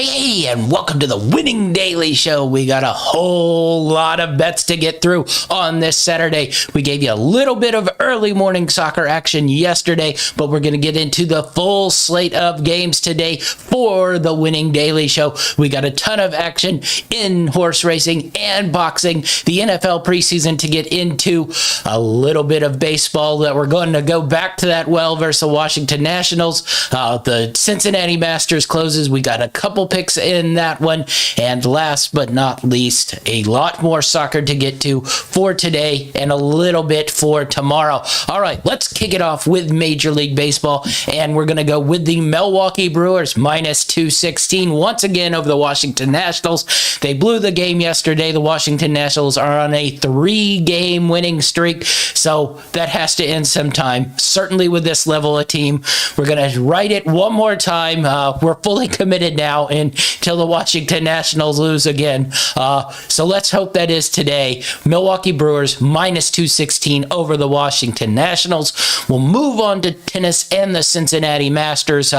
Hey, and welcome to the Winning Daily Show. We got a whole lot of bets to get through on this Saturday. We gave you a little bit of early morning soccer action yesterday, but we're going to get into the full slate of games today for the Winning Daily Show. We got a ton of action in horse racing and boxing, the NFL preseason to get into, a little bit of baseball that we're going to go back to that well versus the Washington Nationals. The Cincinnati Masters closes. We got a couple picks in that one, and last but not least, a lot more soccer to get to for today and a little bit for tomorrow. All right, let's kick it off with Major League Baseball, and we're going to go with the Milwaukee Brewers minus 216 once again over the Washington Nationals. They blew the game yesterday. The Washington Nationals are on a 3-game winning streak, so that has to end sometime. Certainly with this level of team, we're going to write it one more time. We're fully committed now until the Washington Nationals lose again. So let's hope that is today. Milwaukee Brewers minus 216 over the Washington Nationals. We'll move on to tennis and the Cincinnati Masters.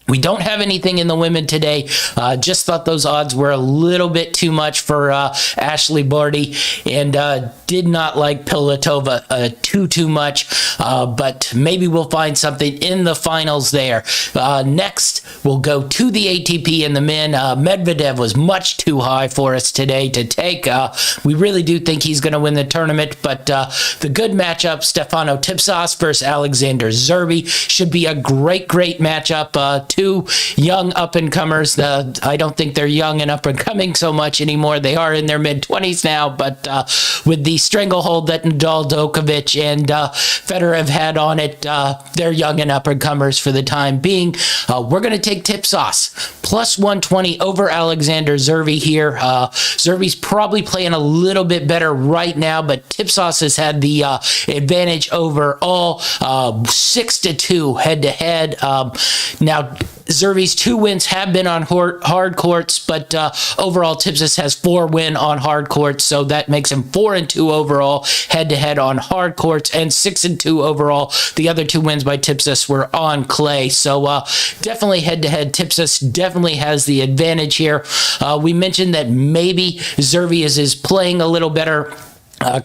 We don't have anything in the women today. Just thought those odds were a little bit too much for Ashley Barty, and did not like Pilatova too much. But maybe we'll find something in the finals there. Next, we'll go to the ATP and the men. Medvedev was much too high for us today to take. We really do think he's going to win the tournament, but the good matchup, Stefano Tsitsipas versus Alexander Zverev, should be a great matchup. Two young up-and-comers. I don't think they're young and up-and-coming so much anymore. They are in their mid-20s now, but with the stranglehold that Nadal, Djokovic, and Federer have had on it, they're young and up-and-comers for the time being. We're going to take Tsitsipas plus 120 over Alexander Zverev here. Zverev's probably playing a little bit better right now, but Tsitsipas has had the advantage overall, 6-2 head-to-head. Now, Zverev's 2 wins have been on hard courts, but overall Tsitsipas has 4 wins on hard courts, so that makes him 4-2 overall head-to-head on hard courts, and 6-2 overall. The other 2 wins by Tsitsipas were on clay, so definitely head-to-head. Tsitsipas definitely has the advantage here. We mentioned that maybe Zverev is playing a little better,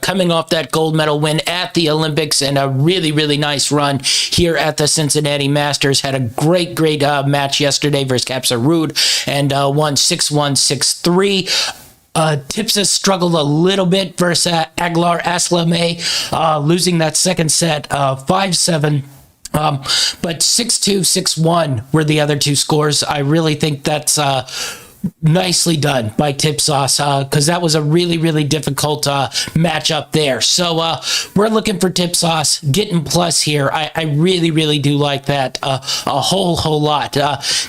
coming off that gold medal win at the Olympics and a really nice run here at the Cincinnati Masters. Had a great match yesterday versus Capsa Ruud and won 6-1, 6-3. Tsitsipas struggled a little bit versus Aguilar Aslameh, losing that second set 5-7. But 6-2, 6-1 were the other 2 scores. I really think that's nicely done by Tsitsipas, because that was a really difficult matchup there. So we're looking for Tsitsipas getting plus here. I really do like that a whole lot.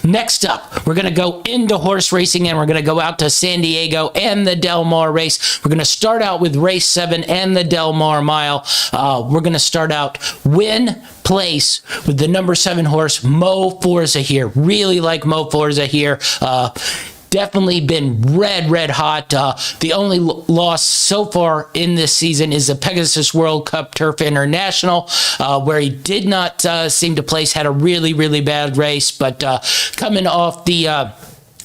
Next up, we're going to go into horse racing, and we're going to go out to San Diego and the Del Mar race. We're going to start out with race 7 and the Del Mar Mile. We're going to start out win place with the number 7 horse, Mo Forza here. Really like Mo Forza here. Definitely been red hot. The only loss so far in this season is the Pegasus World Cup Turf International, where he did not seem to place, had a really bad race, but coming off the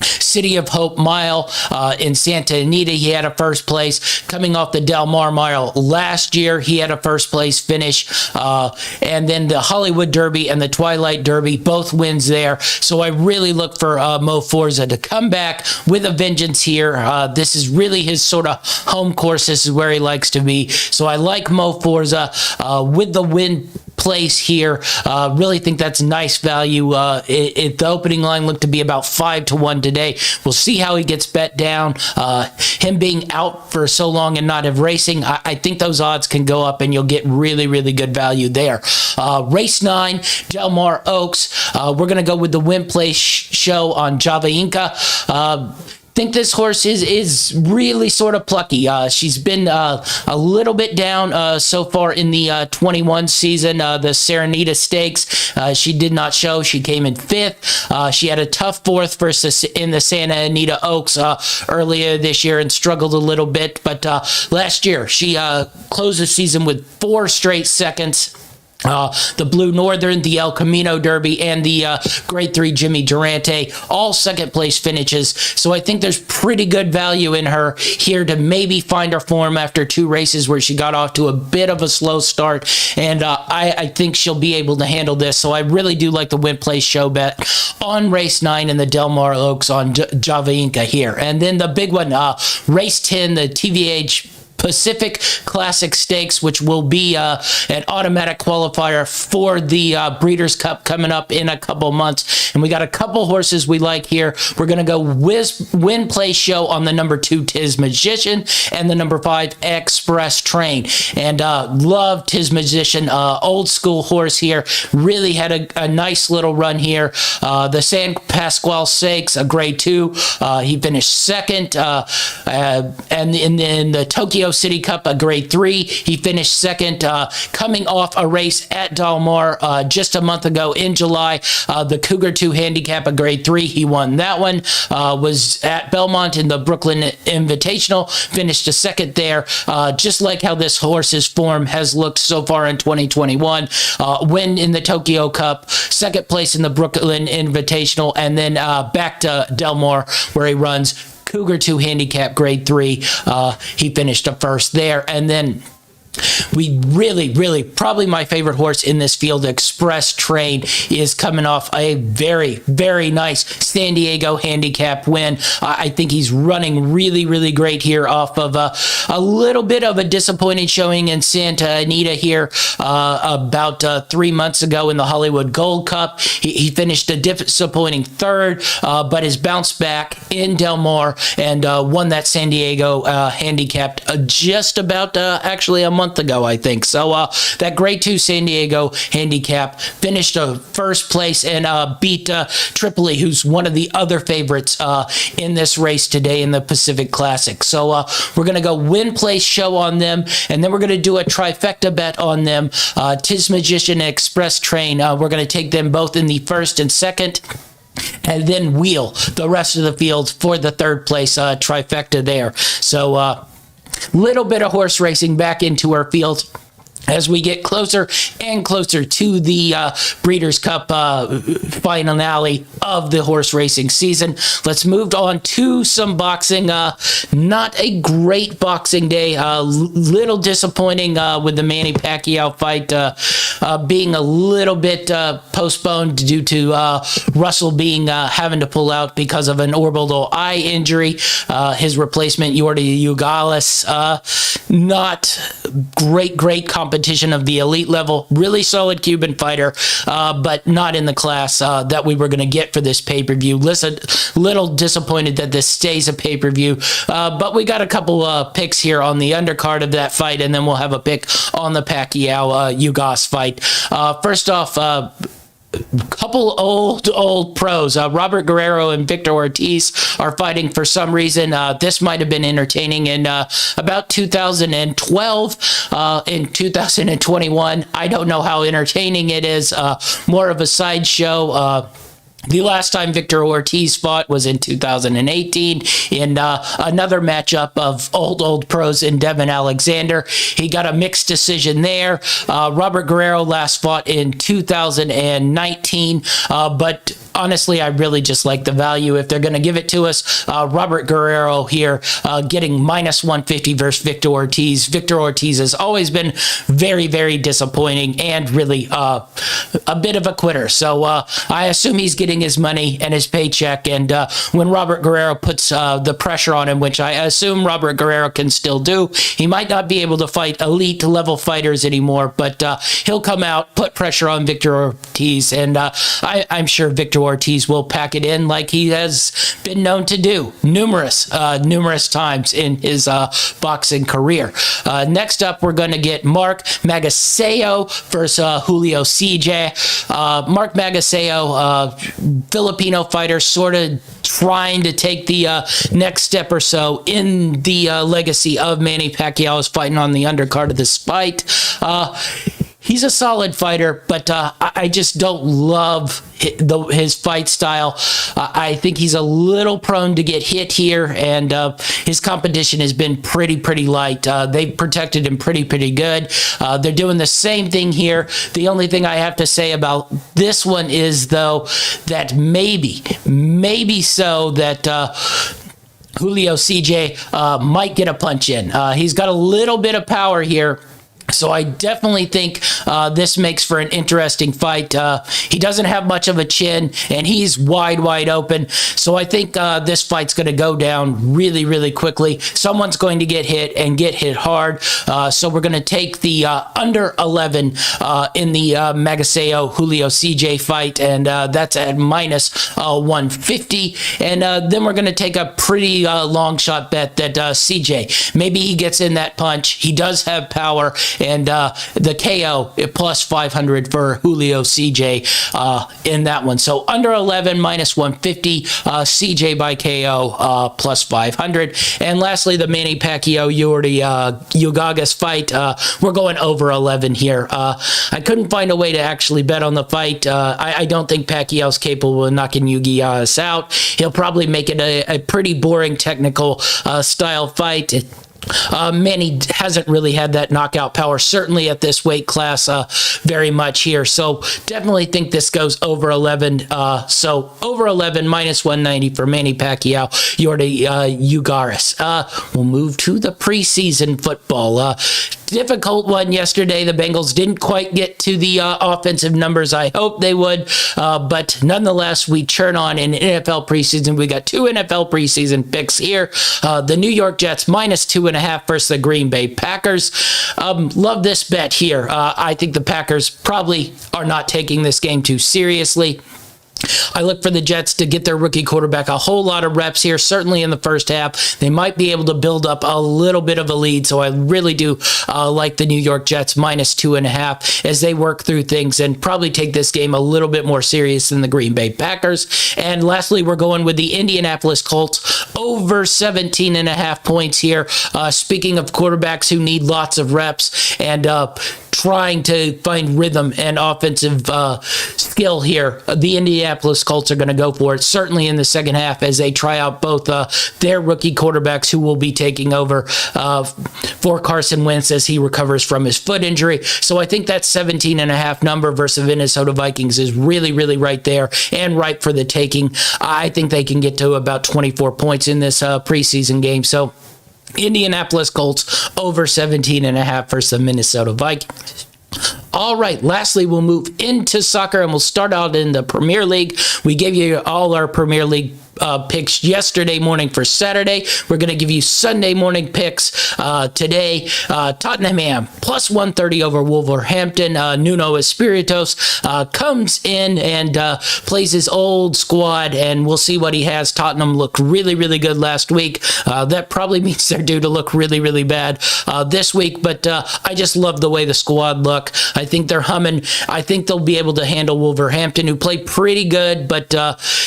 City of Hope Mile in Santa Anita, he had a first place. Coming off the Del Mar Mile last year, he had a first place finish. And then the Hollywood Derby and the Twilight Derby, both wins there. So I really look for Mo Forza to come back with a vengeance here. This is really his sort of home course. This is where he likes to be. So I like Mo Forza with the win place here. Really think that's nice value. The opening line looked to be about 5-1 today. We'll see how he gets bet down. Him being out for so long and not have racing, I think those odds can go up and you'll get really good value there. Race 9, Del Mar Oaks. We're going to go with the win place show on Java Inca. Think this horse is really sort of plucky. She's been a little bit down so far in the 21 season. The Serenita Stakes, she did not show. She came in 5th. She had a tough 4th versus in the Santa Anita Oaks earlier this year and struggled a little bit. But last year, she closed the season with 4 straight seconds. the Blue Northern, the El Camino Derby, and the Grade 3 Jimmy Durante, all second place finishes. So I think there's pretty good value in her here to maybe find her form after 2 races where she got off to a bit of a slow start. And I think she'll be able to handle this. So I really do like the win place show bet on race 9 in the Del Mar Oaks on Java Inca here. And then the big one, race 10, the TVH Pacific Classic Stakes, which will be an automatic qualifier for the Breeders' Cup coming up in a couple months. And we got a couple horses we like here. We're going to go win play show on the number 2 Tiz Magician and the number 5 Express Train. And love Tiz Magician, old school horse here. Really had a nice little run here. The San Pasqual Stakes, a grade 2. He finished second. And in the Tokyo City Cup, a grade 3. He finished second, coming off a race at Del Mar just a month ago in July. The Cougar 2 handicap, a grade 3. He won that one. Was at Belmont in the Brooklyn Invitational. Finished a second there. Just like how this horse's form has looked so far in 2021. Win in the Tokyo Cup, second place in the Brooklyn Invitational, and then back to Del Mar where he runs Cougar 2 handicap grade 3. He finished up first there. And then we really, probably my favorite horse in this field, Express Train, is coming off a very nice San Diego handicap win. I think he's running really great here off of a little bit of a disappointing showing in Santa Anita here about 3 months ago in the Hollywood Gold Cup. He finished a disappointing third, but has bounced back in Del Mar and won that San Diego handicap just about actually a month ago, I think. So that grade 2 San Diego handicap finished first place and beat Tripoli, who's one of the other favorites in this race today in the Pacific Classic. So we're going to go win place show on them, and then we're going to do a trifecta bet on them. Tiz Magician and Express Train, we're going to take them both in the first and second, and then wheel the rest of the field for the third place trifecta there. So little bit of horse racing back into our field as we get closer and closer to the Breeders' Cup finale of the horse racing season. Let's move on to some boxing. Not a great boxing day. Little disappointing with the Manny Pacquiao fight being a little bit postponed due to Russell being having to pull out because of an orbital eye injury. His replacement, Yordi Ugalis, not great competition of the elite level. Really solid Cuban fighter, but not in the class that we were going to get for this pay-per-view. Listen, little disappointed that this stays a pay-per-view, but we got a couple picks here on the undercard of that fight, and then we'll have a pick on the Pacquiao-Ugas fight. First off, couple old pros. Robert Guerrero and Victor Ortiz are fighting for some reason. This might have been entertaining in about 2012. In 2021, I don't know how entertaining it is. More of a sideshow. The last time Victor Ortiz fought was in 2018 in another matchup of old pros in Devin Alexander. He got a mixed decision there. Robert Guerrero last fought in 2019, but honestly, I really just like the value. If they're going to give it to us, Robert Guerrero here getting minus 150 versus Victor Ortiz. Victor Ortiz has always been very disappointing and really a bit of a quitter. So I assume he's getting his money and his paycheck, and when Robert Guerrero puts the pressure on him, which I assume Robert Guerrero can still do, he might not be able to fight elite level fighters anymore, but he'll come out, put pressure on Victor Ortiz, and I'm sure Victor Ortiz will pack it in like he has been known to do numerous times in his boxing career. Next up, we're going to get Mark Magazeo versus Julio CJ. Mark Magazeo, Filipino fighter, sort of trying to take the next step or so in the legacy of Manny Pacquiao, is fighting on the undercard of this fight. he's a solid fighter, but I just don't love his fight style. I think he's a little prone to get hit here, and his competition has been pretty light. They've protected him pretty good. They're doing the same thing here. The only thing I have to say about this one is, though, that maybe so that Julio CJ might get a punch in. He's got a little bit of power here. So I definitely think this makes for an interesting fight. He doesn't have much of a chin, and he's wide open. So I think this fight's going to go down really quickly. Someone's going to get hit and get hit hard. So we're going to take the under 11 in the Magazeo Julio CJ fight, and that's at minus 150. And then we're going to take a pretty long shot bet that CJ, maybe he gets in that punch. He does have power. And the KO plus 500 for Julio CJ in that one. So under 11 minus 150, CJ by KO plus 500. And lastly, the Manny Pacquiao Ugagas fight. We're going over 11 here. I couldn't find a way to actually bet on the fight. I don't think Pacquiao's capable of knocking Ugagas out. He'll probably make it a pretty boring technical style fight. Manny hasn't really had that knockout power, certainly at this weight class, very much here. So definitely think this goes over 11. So over 11 minus 190 for Manny Pacquiao, Ugagas. We'll move to the preseason football. Difficult one yesterday. The Bengals didn't quite get to the offensive numbers I hoped they would, but nonetheless, we churn on in NFL preseason. We got 2 NFL preseason picks here. The New York Jets minus 2.5 versus the Green Bay Packers. Love this bet here. I think the Packers probably are not taking this game too seriously. I look for the Jets to get their rookie quarterback a whole lot of reps here, certainly in the first half. They might be able to build up a little bit of a lead, so I really do like the New York Jets minus 2.5 as they work through things and probably take this game a little bit more serious than the Green Bay Packers. And lastly, we're going with the Indianapolis Colts over 17.5 points here. Speaking of quarterbacks who need lots of reps and trying to find rhythm and offensive skill here, the Indianapolis Colts are going to go for it, certainly in the second half as they try out both their rookie quarterbacks who will be taking over for Carson Wentz as he recovers from his foot injury. So I think that 17.5 number versus Minnesota Vikings is really right there and ripe for the taking. I think they can get to about 24 points in this preseason game. So Indianapolis Colts over 17.5 versus the Minnesota Vikings. All right, lastly, we'll move into soccer, and we'll start out in the Premier League. We gave you all our Premier League picks yesterday morning for Saturday. We're going to give you Sunday morning picks today. Tottenham plus 130 over Wolverhampton. Nuno Espirito comes in and plays his old squad, and we'll see what he has. Tottenham looked really good last week. That probably means they're due to look really bad this week, but I just love the way the squad look. I think they're humming. I think they'll be able to handle Wolverhampton, who played pretty good, but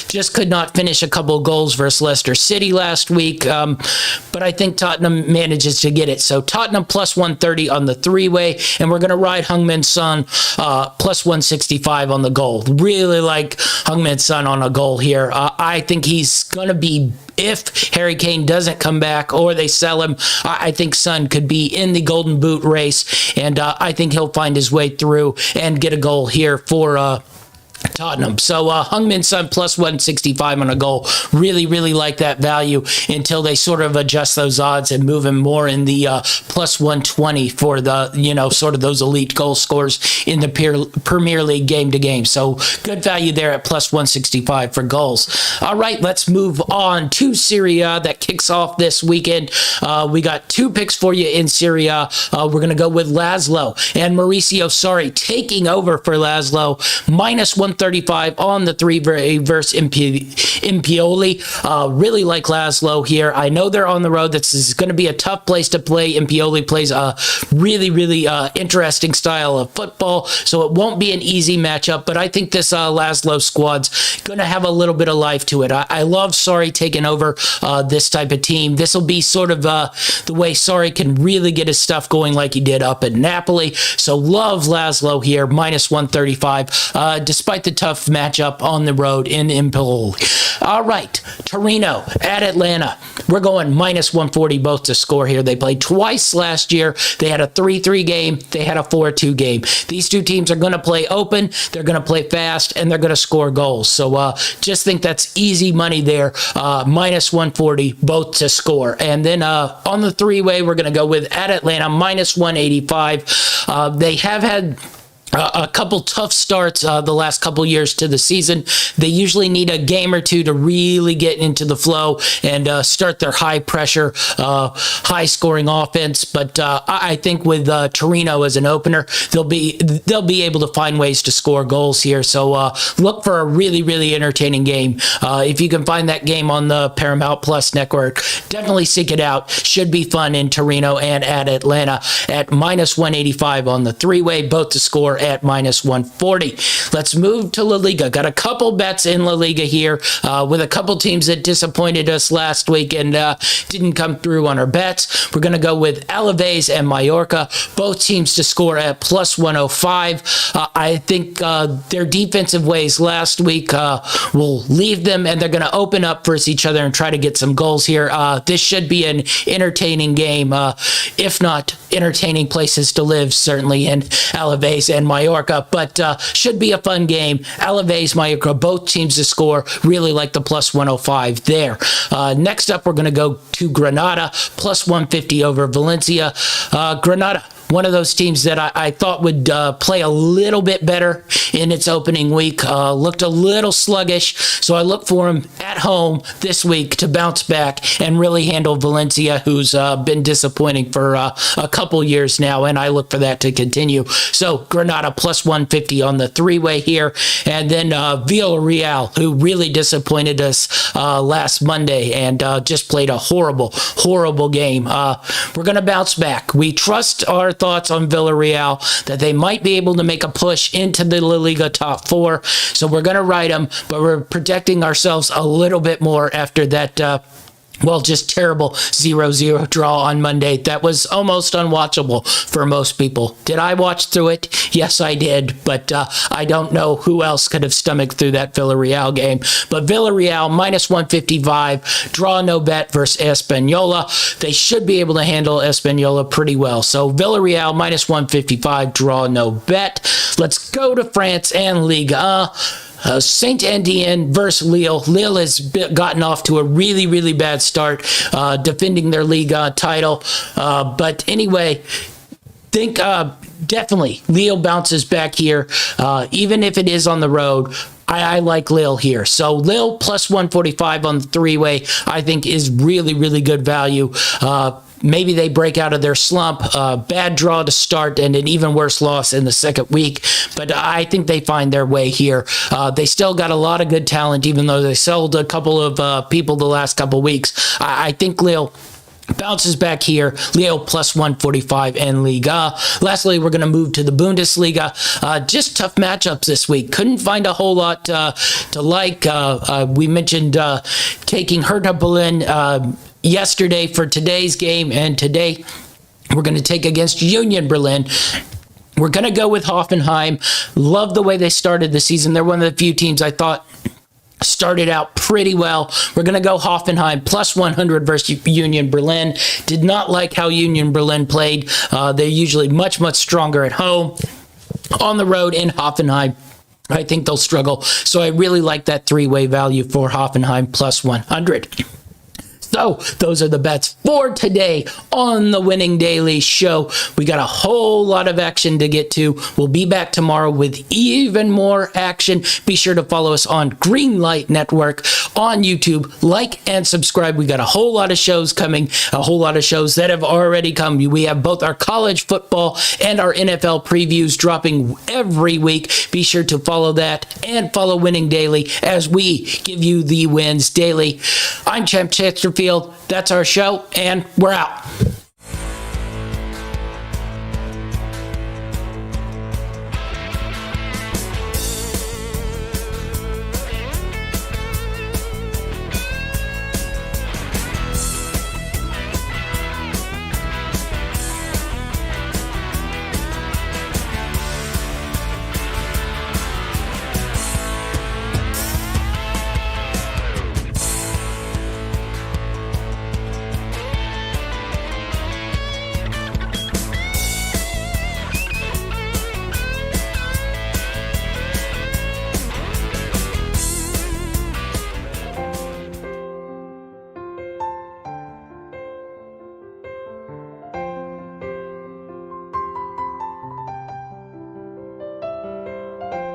just could not finish a couple goals versus Leicester City last week. But I think Tottenham manages to get it. So Tottenham plus 130 on the three-way, and we're going to ride Heung-min Son plus 165 on the goal. Really like Heung-min Son on a goal here. I think he's going to be, if Harry Kane doesn't come back or they sell him, I think Son could be in the Golden Boot race, and I think he'll find his way through and get a goal here for Tottenham. So Heung-min Son plus 165 on a goal. Really like that value until they sort of adjust those odds and move him more in the plus 120 for the, sort of those elite goal scorers in the Premier League game to game. So good value there at plus 165 for goals. All right, let's move on to Serie A that kicks off this weekend. We got 2 picks for you in Serie A. We're going to go with Laszlo and Mauricio Sarri taking over for Laszlo minus 135 135 on the three-way versus Impioli. Really like Laszlo here. I know they're on the road. This is going to be a tough place to play. Impioli plays a really interesting style of football, so it won't be an easy matchup, but I think this Laszlo squad's going to have a little bit of life to it. I love Sarri taking over this type of team. This will be sort of the way Sarri can really get his stuff going like he did up at Napoli. So love Laszlo here, minus 135, despite the tough matchup on the road in Empoli. All right, Torino at Atlanta. We're going minus 140 both to score here. They played twice last year. They had a 3-3 game. They had a 4-2 game. These two teams are going to play open. They're going to play fast, and they're going to score goals. So just think that's easy money there. Minus 140 both to score. And then on the three-way, we're going to go with at Atlanta, minus 185. They have had a couple tough starts the last couple years to the season. They usually need a game or two to really get into the flow and start their high pressure, high scoring offense. But I think with Torino as an opener, they'll be able to find ways to score goals here. So look for a really entertaining game. If you can find that game on the Paramount Plus network, definitely seek it out. Should be fun in Torino and at Atlanta at minus 185 on the three-way, both to score at minus 140. Let's move to La Liga. Got a couple bets in La Liga here with a couple teams that disappointed us last week and didn't come through on our bets. We're going to go with Alaves and Mallorca, both teams to score at plus 105. I think their defensive ways last week will leave them, and they're going to open up versus each other and try to get some goals here. This should be an entertaining game, if not entertaining places to live, certainly in Alaves and Mallorca, but should be a fun game. Alaves, Mallorca, both teams to score. Really like the plus 105 there. Next up, we're going to go to Granada, plus 150 over Valencia. Granada, one of those teams that I thought would play a little bit better in its opening week. Looked a little sluggish, so I look for them at home this week to bounce back and really handle Valencia, who's been disappointing for a couple years now, and I look for that to continue. So Granada plus 150 on the three-way here, and then Villarreal, who really disappointed us last Monday and just played a horrible game. We're going to bounce back. We trust our thoughts on Villarreal that they might be able to make a push into the La Liga top four. So we're going to ride them, but we're protecting ourselves a little bit more after that just terrible 0-0 draw on Monday. That was almost unwatchable for most people. Did I watch through it? Yes, I did, but I don't know who else could have stomached through that Villarreal game. But Villarreal, minus 155, draw no bet versus Espanola. They should be able to handle Espanola pretty well. So Villarreal, minus 155, draw no bet. Let's go to France and Liga. Saint-Étienne versus Lille. Lille has gotten off to a really bad start defending their Liga title. But anyway, think definitely Lille bounces back here, even if it is on the road. I like Lille here. So Lille plus 145 on the three-way, I think is really good value. Maybe they break out of their slump. Bad draw to start and an even worse loss in the second week. But I think they find their way here. They still got a lot of good talent, even though they sold a couple of people the last couple of weeks. I think Lille bounces back here. Lille plus 145 and Liga. Lastly, we're going to move to the Bundesliga. Just tough matchups this week. Couldn't find a whole lot to like. We mentioned taking Hertha Berlin yesterday for today's game, and today we're going to take against Union Berlin. We're going to go with Hoffenheim. Love the way they started the season. They're one of the few teams I thought started out pretty well. We're going to go Hoffenheim plus 100 versus Union Berlin. Did not like how Union Berlin played. They're usually much stronger at home. On the road in Hoffenheim, I think they'll struggle. So I really like that three-way value for Hoffenheim plus 100. So those are the bets for today on the Winning Daily Show. We got a whole lot of action to get to. We'll be back tomorrow with even more action. Be sure to follow us on Greenlight Network on YouTube. Like and subscribe. We got a whole lot of shows coming, a whole lot of shows that have already come. We have both our college football and our NFL previews dropping every week. Be sure to follow that and follow Winning Daily as we give you the wins daily. I'm Champ Chesterfield. That's our show, and we're out.